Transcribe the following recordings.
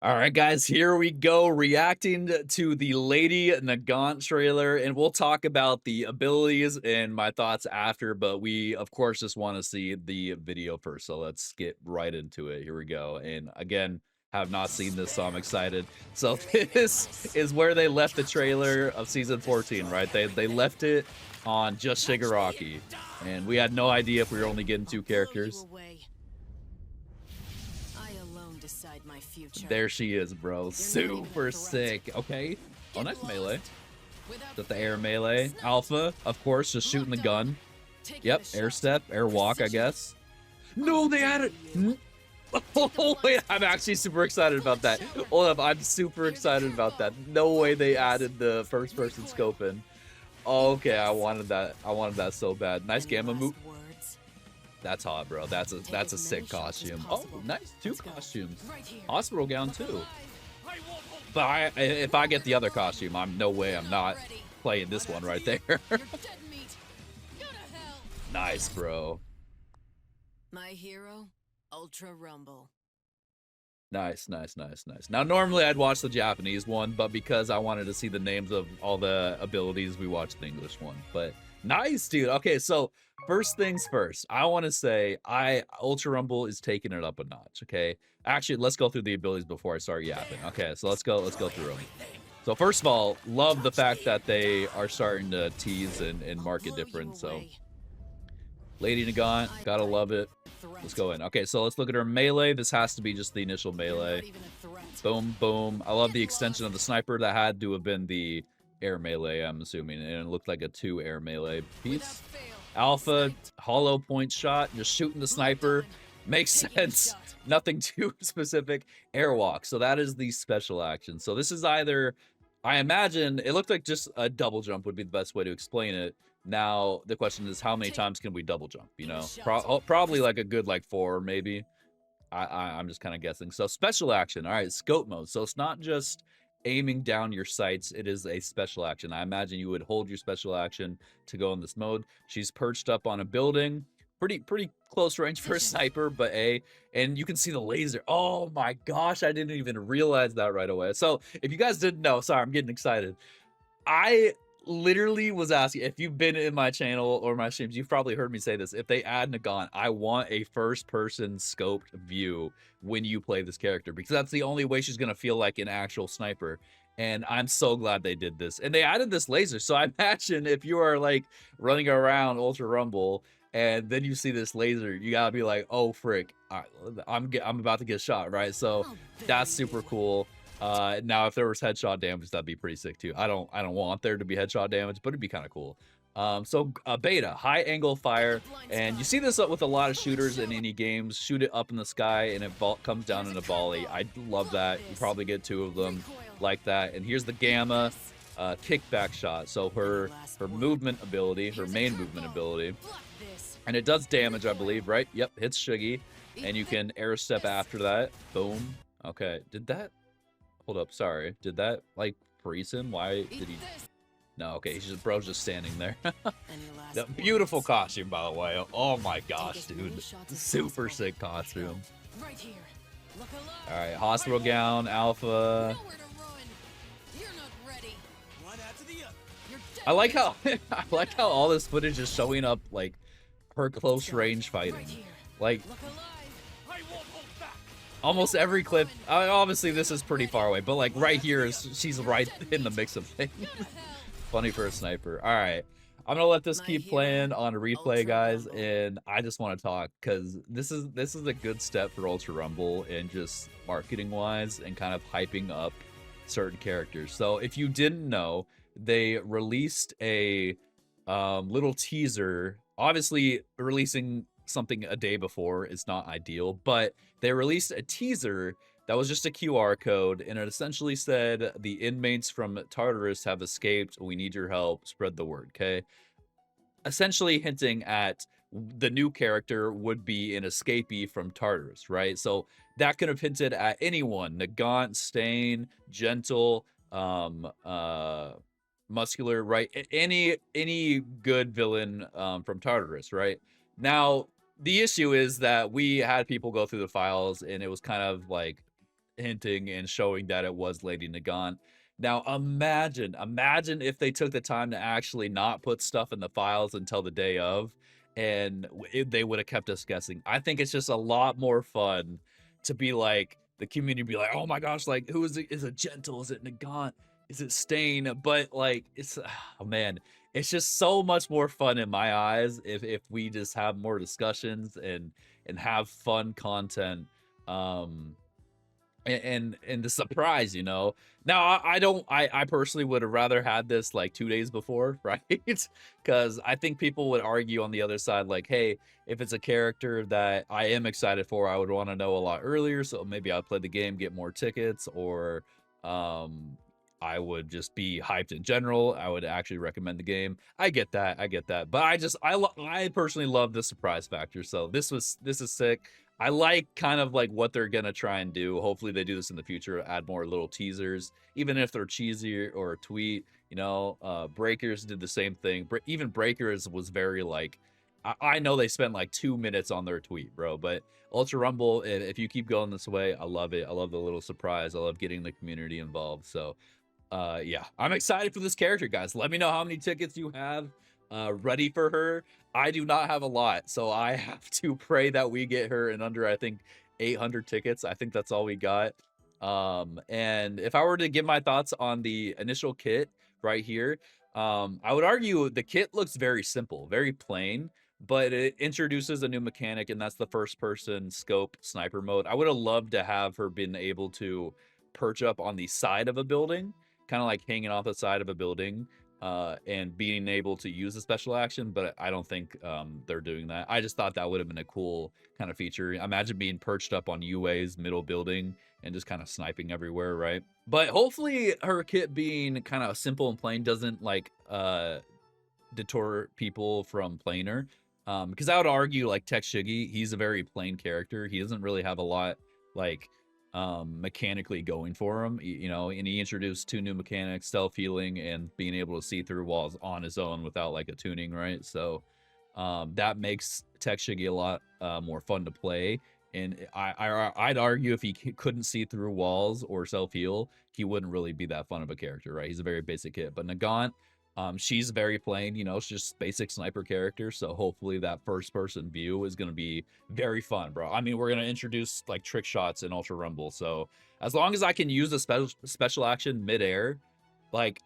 All right, guys, here we go, reacting to the Lady Nagant trailer, and we'll talk about the abilities and my thoughts after, but we, of course, just want to see the video first, so let's get right into it. Here we go, and again, have not seen this, so I'm excited. So this is where they left the trailer of Season 14, right? They left it on just Shigaraki, and we had no idea if we were only getting two characters. There she is, bro. Super sick. Okay. Oh, nice melee. With the air melee. Alpha, of course, just shooting the gun. Yep, air step, air walk, I guess. No, they added. Oh, wait, I'm actually super excited about that. Hold up, I'm super excited about that. No way they added the first person scoping. Okay, I wanted that. I wanted that so bad. Nice gamma move. That's hot, bro. That's a sick costume. Oh, nice. Two costumes. Hospital gown too. But if I get the other costume, I'm no way I'm not playing this one right there. Nice, bro. My hero, Ultra Rumble. Nice, nice, nice, nice. Now, normally I'd watch the Japanese one, but because I wanted to see the names of all the abilities, we watched the English one. But nice, dude. Okay, so first things first, I want to say Ultra Rumble is taking it up a notch. Okay, actually, let's go through the abilities before I start yapping. Okay, so let's go through them. So first of all, love the fact that they are starting to tease and market different. So Lady Nagant, gotta love it. Let's go in. Okay, so let's look at her melee. This has to be just the initial melee. Boom, boom. I love the extension of the sniper. That had to have been the air melee, I'm assuming. And it looked like a 2 air melee piece. Alpha, hollow point shot. Just shooting the sniper. Makes sense. Nothing too specific. Airwalk. So that is the special action. So this is either, I imagine, it looked like just a double jump would be the best way to explain it. Now, the question is, how many times can we double jump, you know? Probably like a good, like 4, maybe. I'm just kind of guessing. So special action. All right, scope mode. So it's not just aiming down your sights. It is a special action. I imagine you would hold your special action to go in this mode. She's perched up on a building. Pretty close range for a sniper, but and you can see the laser. Oh my gosh, I didn't even realize that right away. So if you guys didn't know, sorry, I'm getting excited. I literally was asking, if you've been in my channel or my streams, you've probably heard me say this. If they add Nagant, I want a first-person scoped view when you play this character, because that's the only way she's gonna feel like an actual sniper. And I'm so glad they did this. And they added this laser. So I imagine if you are like running around Ultra Rumble and then you see this laser, you gotta be like, oh frick, I'm about to get shot, right? So that's super cool. Now if there was headshot damage, that'd be pretty sick too. I don't want there to be headshot damage, but it'd be kind of cool. So beta, high angle fire, and you see this up with a lot of shooters in any games. Shoot it up in the sky and it comes down in a volley. I love that. You probably get 2 of them like that. And here's the gamma kickback shot. So her movement ability, her main movement ability, and it does damage, I believe, right? Yep, hits Shuggy, and you can air step after that. Boom. Okay, did that? Hold up, sorry. Did that, like, freeze him? Why did he... No, okay, he's just, bro's just standing there. The beautiful costume, by the way. Oh my gosh, dude. Super sick costume. Alright, hospital gown, alpha. I like how I like how all this footage is showing up, like, her close range fighting. Like, almost every clip, obviously this is pretty far away, but like right here, she's right in the mix of things. Funny for a sniper. All right, I'm gonna let this keep playing on a replay, guys, and I just want to talk because this is a good step for Ultra Rumble and just marketing wise and kind of hyping up certain characters. So if you didn't know, they released a little teaser. Obviously, releasing something a day before is not ideal, but they released a teaser that was just a QR code, and it essentially said, the inmates from Tartarus have escaped. We need your help. Spread the word, okay? Essentially hinting at the new character would be an escapee from Tartarus, right? So that could have hinted at anyone. Nagant, Stain, Gentle, Muscular, right? Any good villain from Tartarus, right? Now, the issue is that we had people go through the files and it was kind of like hinting and showing that it was Lady Nagant. Now imagine if they took the time to actually not put stuff in the files until the day of, and they would have kept us guessing. I think it's just a lot more fun to be like the community be like, oh my gosh, like who is it? Is it Gentle? Is it Nagant? Is it Stain? But like it's oh man, it's just so much more fun in my eyes if we just have more discussions and have fun content. Um and the surprise, you know. Now I don't I personally would have rather had this like 2 days before, right? Because I think people would argue on the other side, like, hey, if it's a character that I am excited for, I would want to know a lot earlier. So maybe I'll play the game, get more tickets, or um I would just be hyped in general. I would actually recommend the game. I get that. I get that. But I personally love the surprise factor. So this is sick. I like kind of like what they're gonna try and do. Hopefully they do this in the future, add more little teasers, even if they're cheesy or a tweet, you know. Breakers did the same thing. Even Breakers was very like, I know they spent like 2 minutes on their tweet, bro. But Ultra Rumble, if you keep going this way, I love it. I love the little surprise. I love getting the community involved. So yeah, I'm excited for this character, guys. Let me know how many tickets you have ready for her. I do not have a lot, so I have to pray that we get her in under, I think, 800 tickets. I think that's all we got. And if I were to give my thoughts on the initial kit right here, I would argue the kit looks very simple, very plain, but it introduces a new mechanic, and that's the first person scope sniper mode. I would have loved to have her been able to perch up on the side of a building, kind of like hanging off the side of a building, and being able to use a special action, but I don't think they're doing that. I just thought that would have been a cool kind of feature. Imagine being perched up on UA's middle building and just kind of sniping everywhere, right? But hopefully her kit being kind of simple and plain doesn't like deter people from playing her. Because I would argue like Tech Shiggy, he's a very plain character. He doesn't really have a lot like mechanically going for him, you know, and he introduced 2 new mechanics, self healing and being able to see through walls on his own without like a tuning, right? So that makes Tech Shiggy a lot more fun to play. And I'd argue if he couldn't see through walls or self heal, he wouldn't really be that fun of a character, right? He's a very basic hit. But Nagant, she's very plain, you know, it's just basic sniper character. So hopefully that first person view is going to be very fun, bro. I mean, we're going to introduce like trick shots in Ultra Rumble. So as long as I can use a special action midair, like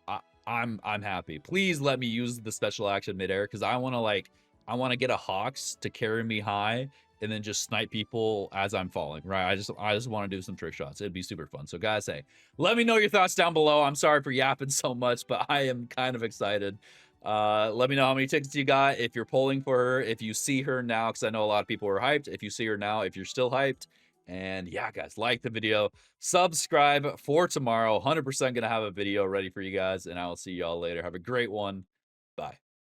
I'm happy. Please let me use the special action midair because I want to get a Hawks to carry me high and then just snipe people as I'm falling, right? I just want to do some trick shots. It'd be super fun. So guys, hey, let me know your thoughts down below. I'm sorry for yapping so much, but I am kind of excited. Let me know how many tickets you got, if you're polling for her, if you see her now, because I know a lot of people are hyped. If you see her now, if you're still hyped. And yeah, guys, like the video, subscribe for tomorrow. 100% gonna have a video ready for you guys, and I will see y'all later. Have a great one. Bye.